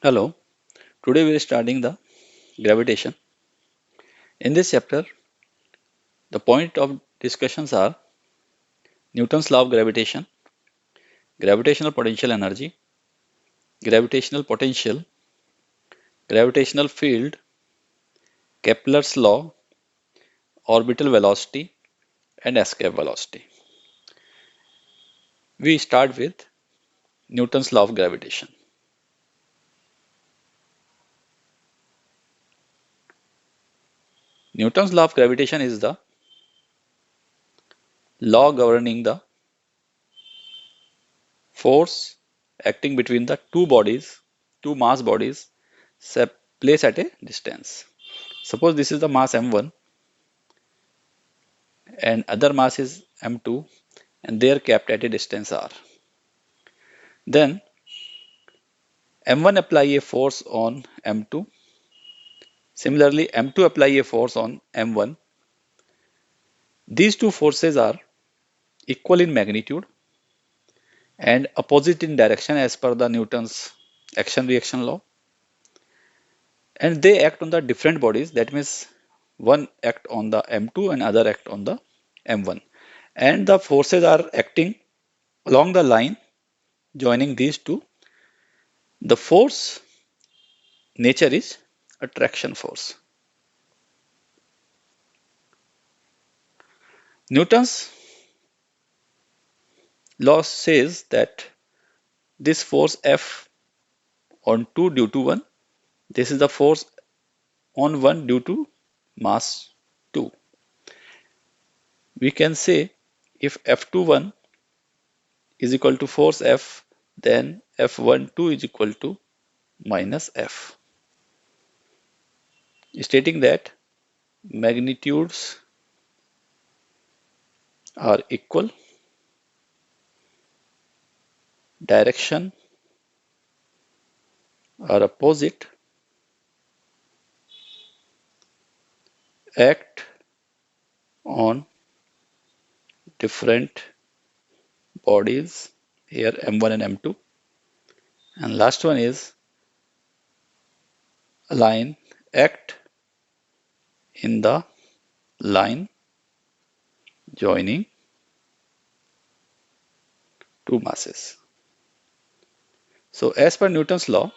Hello, today we are starting the gravitation. In this chapter, the point of discussions are Newton's law of gravitation, gravitational potential energy, gravitational potential, gravitational field, Kepler's law, orbital velocity, and escape velocity. We start with Newton's law of gravitation. Newton's law of gravitation is the law governing the force acting between the two mass bodies placed at a distance. Suppose this is the mass m1 and other mass is m2 and they are kept at a distance r. Then m1 apply a force on m2. Similarly, m2 apply a force on m1. These two forces are equal in magnitude and opposite in direction as per the Newton's action reaction law. And they act on the different bodies. That means one act on the m2 and other act on the m1. And the forces are acting along the line joining these two. The force nature is attraction force. Newton's law says that this force F on 2 due to 1, this is the force on 1 due to mass 2. We can say if F21 is equal to force F, then F12 is equal to minus F, stating that magnitudes are equal, direction are opposite, act on different bodies, here m1 and m2, and last one is line, act in the line joining two masses. So as per Newton's law,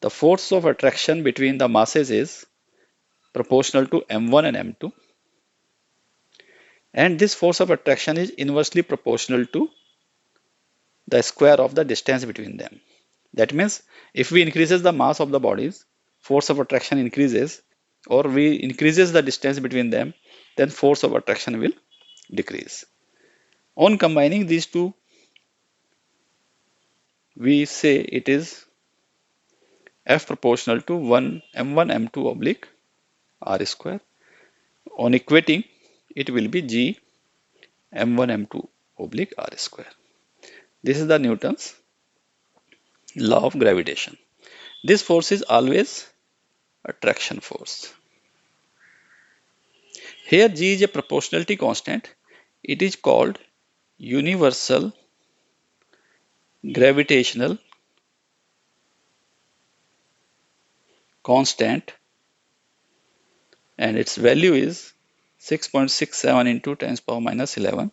the force of attraction between the masses is proportional to m1 and m2, and this force of attraction is inversely proportional to the square of the distance between them. That means if we increases the mass of the bodies, force of attraction increases, or we increases the distance between them, then force of attraction will decrease. On combining these two, we say it is F proportional to 1 m1 m2 oblique r square. On equating, it will be G m1 m2 oblique r square. This is the Newton's law of gravitation. This force is always attraction force. Here G is a proportionality constant. It is called universal gravitational constant, and its value is 6.67 into 10 power minus 11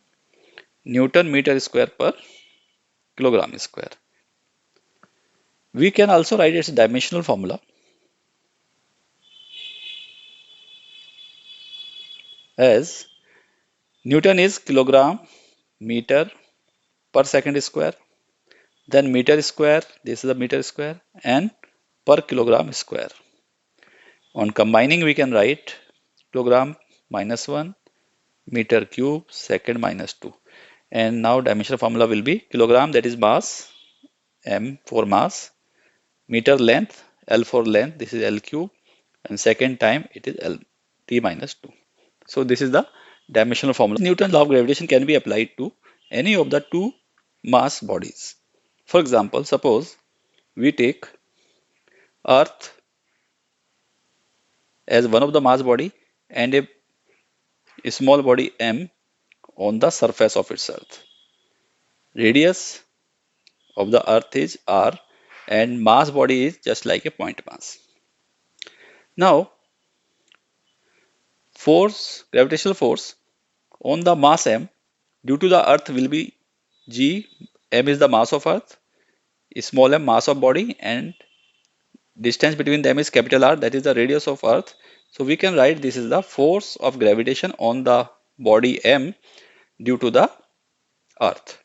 Newton meter square per kilogram square. We can also write its dimensional formula as Newton is kilogram meter per second square, then meter square, this is the meter square, and per kilogram square. On combining, we can write kilogram minus 1, meter cube, second minus 2. And now dimensional formula will be kilogram, that is mass, m for mass, meter length, L for length, this is L cube, and second time it is L t minus 2. So this is the dimensional formula. Newton's law of gravitation can be applied to any of the two mass bodies. For example, suppose we take Earth as one of the mass body and a small body m on the surface of its Earth. Radius of the Earth is r and mass body is just like a point mass. Now, gravitational force on the mass m due to the earth will be g. M is the mass of earth, small m mass of body, and distance between them is capital R, that is the radius of earth. So we can write this is the force of gravitation on the body m due to the earth.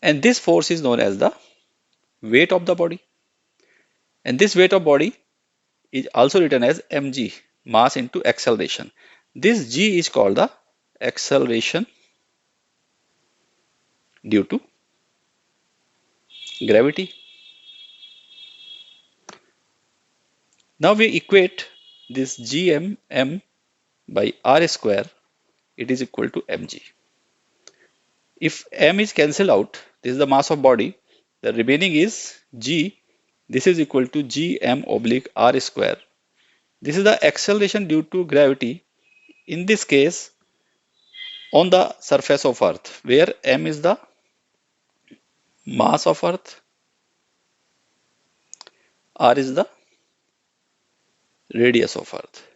And this force is known as the weight of the body. And this weight of body is also written as mg, mass into acceleration. This g is called the acceleration due to gravity. Now we equate this gmm by r square, it is equal to mg. If m is cancelled out, this is the mass of body, the remaining is g. This is equal to gm oblique r square. This is the acceleration due to gravity, in this case on the surface of earth, where m is the mass of earth, r is the radius of earth.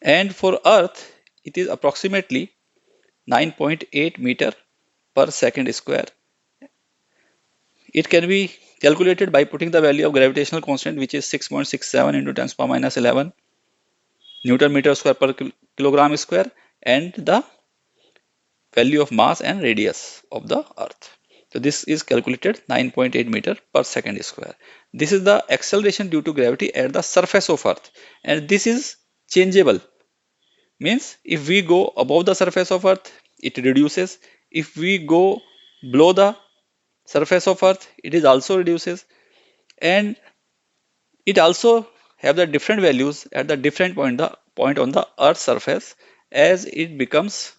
And for earth, it is approximately 9.8 meter per second square. It can be calculated by putting the value of gravitational constant, which is 6.67 into 10 to the power minus 11 Newton meter square per kilogram square, and the value of mass and radius of the earth. So this is calculated 9.8 meter per second square. This is the acceleration due to gravity at the surface of earth, and this is changeable. Means if we go above the surface of earth, it reduces. If we go below the surface of earth, it is also reduces, and it also have the different values at the different point on the earth's surface, as it becomes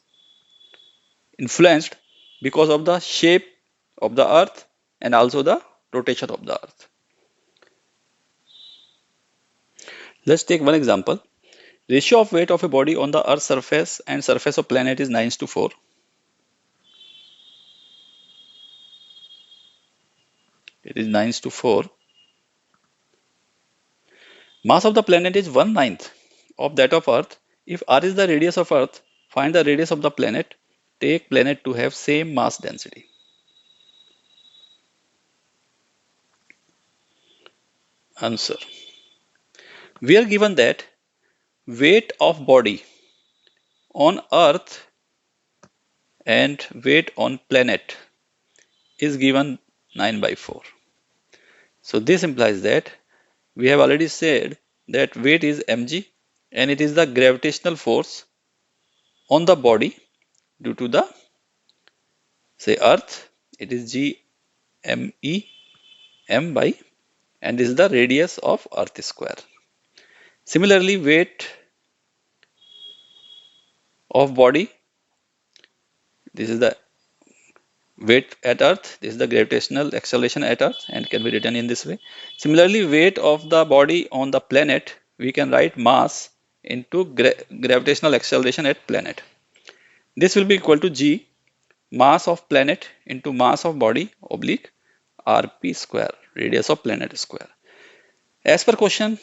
influenced because of the shape of the earth and also the rotation of the earth. Let's take one example. Ratio of weight of a body on the earth's surface and surface of planet is 9:4. It is 9:4. Mass of the planet is 1/9 of that of earth. If r is the radius of earth, find the radius of the planet. Take planet to have same mass density. Answer. We are given that weight of body on earth and weight on planet is given 9/4. So this implies that we have already said that weight is mg, and it is the gravitational force on the body due to the, say, earth. It is g me m by, and this is the radius of earth square. Similarly, weight of body, this is the weight at earth, this is the gravitational acceleration at earth, and can be written in this way. Similarly, weight of the body on the planet, we can write mass into gravitational acceleration at planet. This will be equal to g mass of planet into mass of body oblique rp square, radius of planet square. As per question,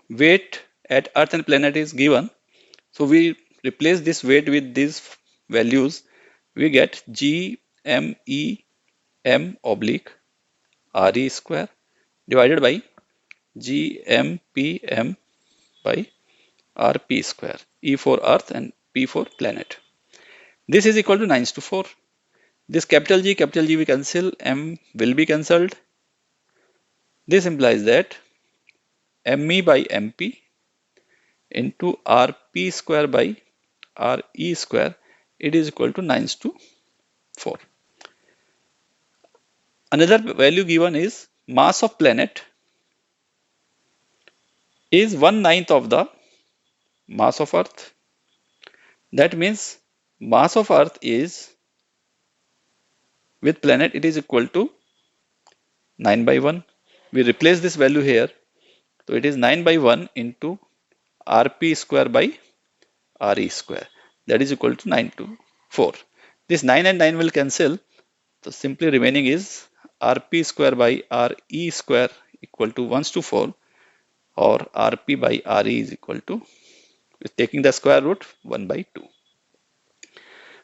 weight at earth and planet is given, so we replace this weight with these values. We get g me m oblique re square divided by g m p m by rp square, e for earth and p for planet. This is equal to 9:4. This capital G we cancel, m will be cancelled. This implies that me by mp into rp square by re square, it is equal to 9:4. Another value given is mass of planet is 1/9 of the mass of earth. That means mass of earth is, with planet, it is equal to 9/1. We replace this value here, so it is 9/1 into rp square by re square, that is equal to 9:4. This 9 and 9 will cancel, So simply remaining is Rp square by Re square equal to 1/4, or Rp by Re is equal to, with taking the square root, 1/2.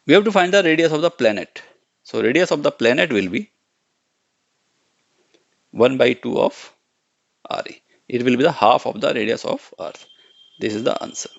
We have to find the radius of the planet. So radius of the planet will be 1/2 of Re. It will be the half of the radius of Earth. This is the answer.